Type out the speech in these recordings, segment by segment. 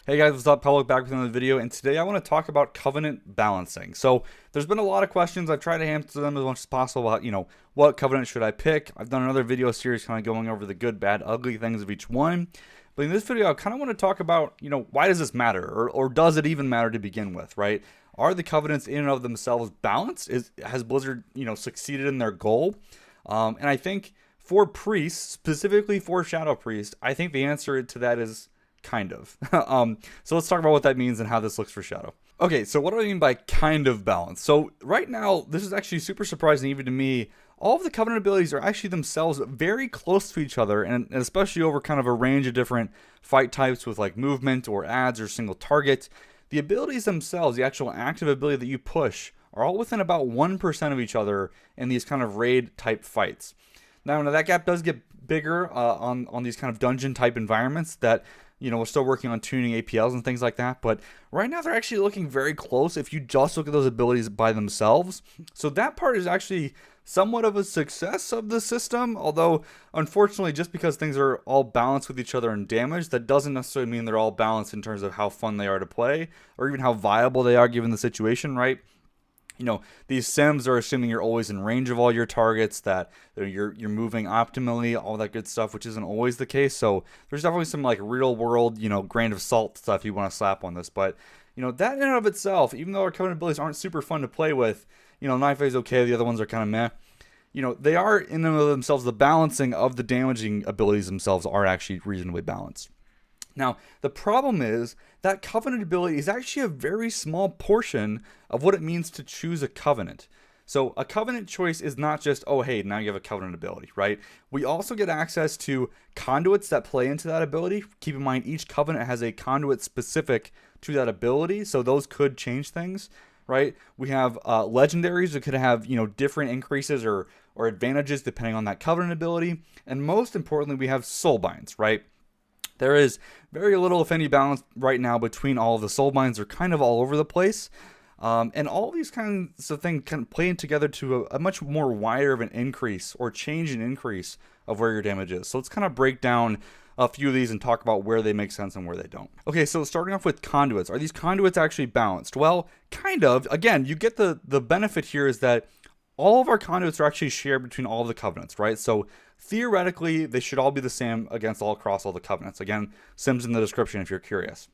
Hey guys, what's up? Public back with another video, and today I want to talk about covenant balancing. So there's been a lot of questions. I've tried to answer them as much as possible about, what covenant should I pick? I've done another video series kind of going over the good, bad, ugly things of each one. But in this video, I kind of want to talk about, why does this matter? Or does it even matter to begin with, right? Are the covenants in and of themselves balanced? Has Blizzard, succeeded in their goal? And I think for priests, specifically for Shadow Priest, I think the answer to that is kind of. So let's talk about what that means and how this looks for Shadow. Okay, so what do I mean by kind of balance? So right now, this is actually super surprising even to me. All of the covenant abilities are actually themselves very close to each other, and especially over kind of a range of different fight types with like movement or adds or single target. The abilities themselves, the actual active ability that you push, are all within about 1% of each other in these kind of raid type fights. Now that gap does get bigger on these kind of dungeon type environments that we're still working on tuning APLs and things like that, but right now they're actually looking very close if you just look at those abilities by themselves. So that part is actually somewhat of a success of the system, although unfortunately just because things are all balanced with each other in damage, that doesn't necessarily mean they're all balanced in terms of how fun they are to play or even how viable they are given the situation, right? These sims are assuming you're always in range of all your targets, that you're moving optimally, all that good stuff, which isn't always the case. So there's definitely some like real world, grain of salt stuff you want to slap on this. But, that in and of itself, even though our covenant abilities aren't super fun to play with, Knife is okay, the other ones are kind of meh. They are in and of themselves, the balancing of the damaging abilities themselves are actually reasonably balanced. Now, the problem is that covenant ability is actually a very small portion of what it means to choose a covenant. So a covenant choice is not just, oh, hey, now you have a covenant ability, right? We also get access to conduits that play into that ability. Keep in mind, each covenant has a conduit specific to that ability, so those could change things, right? We have legendaries that could have, different increases or advantages depending on that covenant ability. And most importantly, we have Soulbinds, right? There is very little, if any, balance right now between all of the Soulbinds. They're kind of all over the place. And all these kinds of things kind of play together to a much more wider of an increase or change in increase of where your damage is. So let's kind of break down a few of these and talk about where they make sense and where they don't. Okay, so starting off with conduits. Are these conduits actually balanced? Well, kind of. Again, you get the benefit here is that all of our conduits are actually shared between all of the covenants, right? So theoretically, they should all be the same across all the covenants. Again, Sims in the description if you're curious.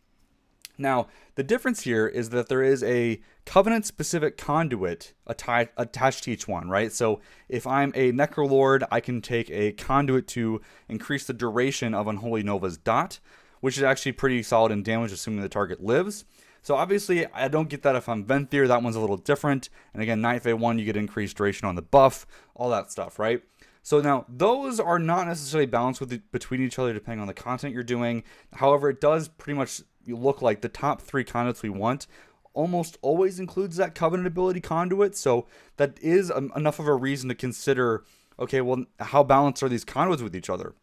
Now, the difference here is that there is a covenant-specific conduit attached to each one, right? So if I'm a Necrolord, I can take a conduit to increase the duration of Unholy Nova's dot, which is actually pretty solid in damage, assuming the target lives. So obviously, I don't get that if I'm Venthyr. That one's a little different. And again, Night Fae 1, you get increased duration on the buff, all that stuff, right? So now, those are not necessarily balanced between each other depending on the content you're doing. However, it does pretty much look like the top 3 conduits we want almost always includes that covenant ability conduit. So that is enough of a reason to consider, okay, well, how balanced are these conduits with each other?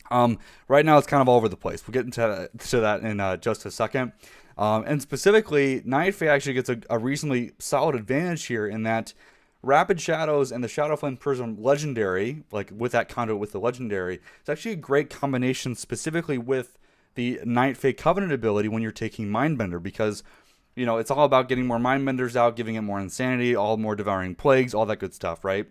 Right now, it's kind of all over the place. We'll get into that in just a second. And specifically, Night Fae actually gets a reasonably solid advantage here in that Rapid Shadows and the Shadowflame Prism Legendary, like with that conduit with the Legendary, it's actually a great combination specifically with the Night Fae Covenant ability when you're taking Mindbender, because, it's all about getting more Mindbenders out, giving it more insanity, all more Devouring Plagues, all that good stuff, right?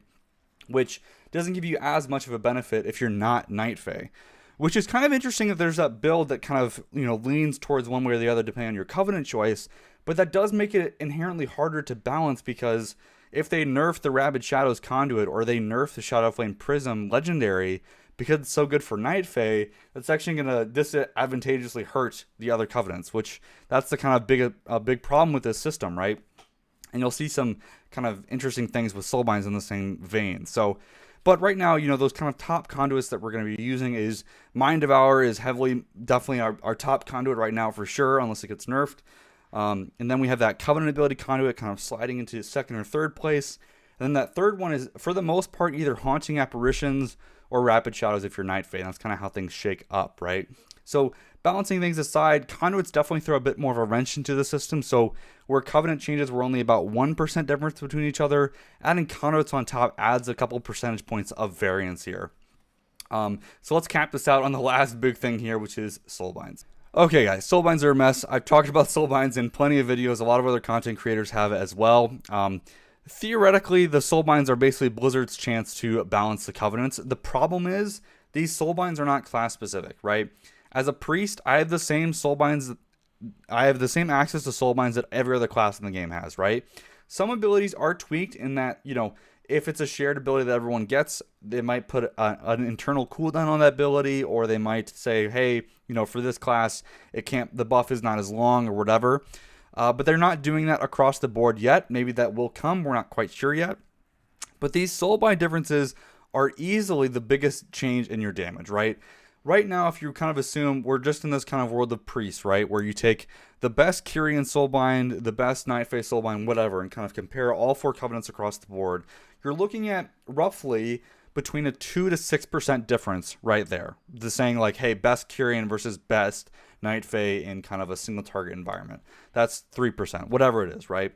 Which doesn't give you as much of a benefit if you're not Night Fae. Which is kind of interesting that there's that build that kind of, leans towards one way or the other depending on your covenant choice, but that does make it inherently harder to balance because if they nerf the Rapid Shadows conduit or they nerf the Shadowflame Prism Legendary because it's so good for Night Fae, that's actually going to disadvantageously hurt the other covenants, which that's the kind of big problem with this system, right? And you'll see some kind of interesting things with Soulbinds in the same vein. So, but right now, those kind of top conduits that we're going to be using is Mind Devour is definitely our top conduit right now for sure, unless it gets nerfed. And then we have that Covenant ability conduit kind of sliding into second or third place. And then that third one is, for the most part, either Haunting Apparitions or Rapid Shadows if you're Night Fae. That's kind of how things shake up, right? So balancing things aside, Conduits definitely throw a bit more of a wrench into the system. So where Covenant changes were only about 1% difference between each other, adding Conduits on top adds a couple percentage points of variance here. So let's cap this out on the last big thing here, which is Soulbinds. Okay guys, Soulbinds are a mess. I've talked about Soulbinds in plenty of videos. A lot of other content creators have it as well. Theoretically, the Soulbinds are basically Blizzard's chance to balance the Covenants. The problem is, these Soulbinds are not class specific, right? As a priest, I have the same Soulbinds, I have the same access to Soulbinds that every other class in the game has, right? Some abilities are tweaked in that, you know, if it's a shared ability that everyone gets, they might put an internal cooldown on that ability, or they might say, hey, you know, for this class, the buff is not as long or whatever. But they're not doing that across the board yet. Maybe that will come. We're not quite sure yet. But these Soulbind differences are easily the biggest change in your damage, right? Right now, if you kind of assume we're just in this kind of world of priests, right, where you take the best Kyrian Soulbind, the best Nightfae Soulbind, whatever, and kind of compare all 4 Covenants across the board, you're looking at roughly between a 2 to 6% difference right there. The saying like, hey, best Kyrian versus best Nightfae in kind of a single target environment. That's 3%, whatever it is, right?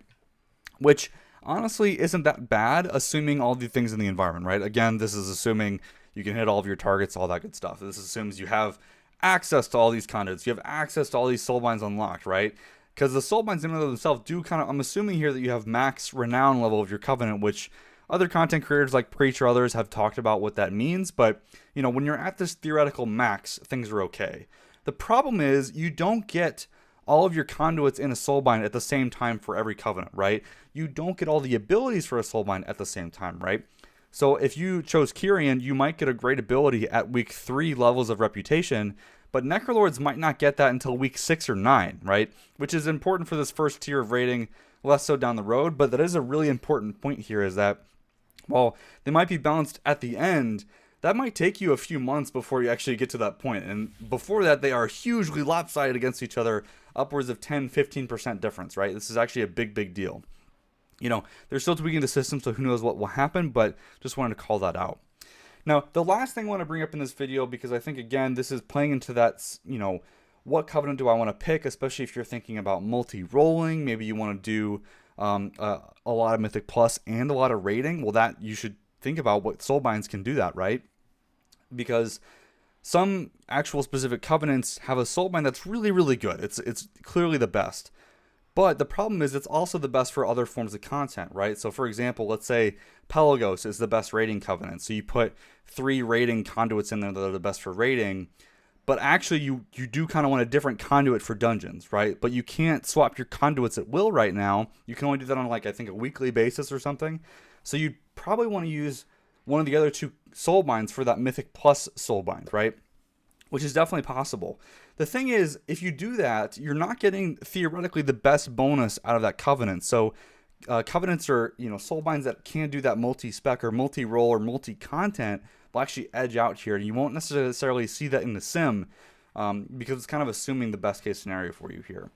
Which honestly isn't that bad, assuming all the things in the environment, right? Again, this is assuming you can hit all of your targets, all that good stuff. This assumes you have access to all these conduits. You have access to all these Soulbinds unlocked, right? Because the Soulbinds in and of themselves do kind of, I'm assuming here that you have max renown level of your Covenant, which other content creators like Preach or others have talked about what that means. But, you know, when you're at this theoretical max, things are okay. The problem is you don't get all of your conduits in a Soulbind at the same time for every Covenant, right? You don't get all the abilities for a Soulbind at the same time, right? So if you chose Kyrian, you might get a great ability at week 3 levels of reputation, but Necrolords might not get that until week 6 or 9, right? Which is important for this first tier of rating, less so down the road, but that is a really important point here, is that while they might be balanced at the end, that might take you a few months before you actually get to that point. And before that, they are hugely lopsided against each other, upwards of 10-15% difference, right? This is actually a big, big deal. You know, they're still tweaking the system, so who knows what will happen, but just wanted to call that out. Now, the last thing I want to bring up in this video, because I think, again, this is playing into that, you know, what Covenant do I want to pick, especially if you're thinking about multi-rolling. Maybe you want to do a lot of Mythic Plus and a lot of rating. Well, that you should think about what Soulbinds can do that, right? Because some actual specific Covenants have a Soulbind that's really, really good. It's clearly the best. But the problem is it's also the best for other forms of content, right? So for example, let's say Pelagos is the best rating Covenant. So you put 3 rating conduits in there that are the best for rating. But actually you do kind of want a different conduit for dungeons, right? But you can't swap your conduits at will right now. You can only do that on, like, I think a weekly basis or something. So you'd probably want to use one of the other 2 Soulbinds for that Mythic Plus Soulbind, right? Which is definitely possible. The thing is, if you do that, you're not getting theoretically the best bonus out of that Covenant. So Covenants are, you know, Soulbinds that can do that multi-spec or multi-roll or multi-content will actually edge out here. And you won't necessarily see that in the sim because it's kind of assuming the best case scenario for you here,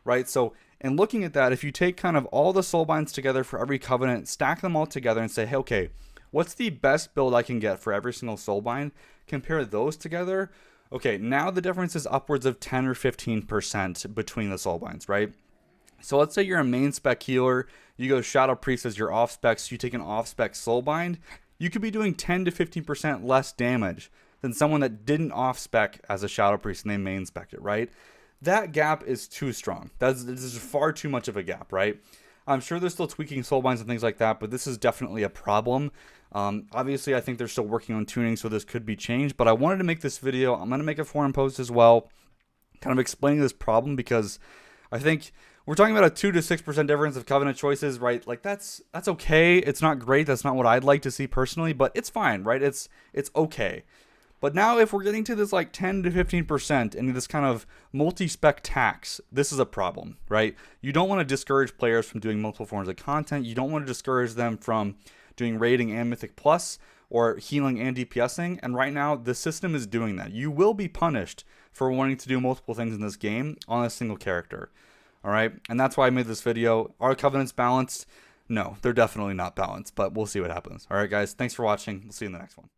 right? So in looking at that, if you take kind of all the Soulbinds together for every Covenant, stack them all together and say, hey, okay, what's the best build I can get for every single Soulbind? Compare those together. Okay, now the difference is upwards of 10 or 15% between the Soulbinds, right? So let's say you're a main spec healer, you go Shadow Priest as your off spec, so you take an off spec Soulbind, you could be doing 10 to 15% less damage than someone that didn't off spec as a Shadow Priest and they main spec it, right? That gap is too strong. This is far too much of a gap, right? I'm sure they're still tweaking Soulbinds and things like that, but this is definitely a problem. Obviously, I think they're still working on tuning, so this could be changed. But I wanted to make this video. I'm going to make a forum post as well, kind of explaining this problem, because I think we're talking about a 2 to 6% difference of Covenant choices, right? Like that's okay. It's not great. That's not what I'd like to see personally, but it's fine, right? It's okay. But now if we're getting to this like 10 to 15% and this kind of multi-spec tax, this is a problem, right? You don't want to discourage players from doing multiple forms of content. You don't want to discourage them from doing raiding and Mythic Plus or healing and DPSing. And right now the system is doing that. You will be punished for wanting to do multiple things in this game on a single character. All right. And that's why I made this video. Are Covenants balanced? No, they're definitely not balanced, but we'll see what happens. All right, guys. Thanks for watching. We'll see you in the next one.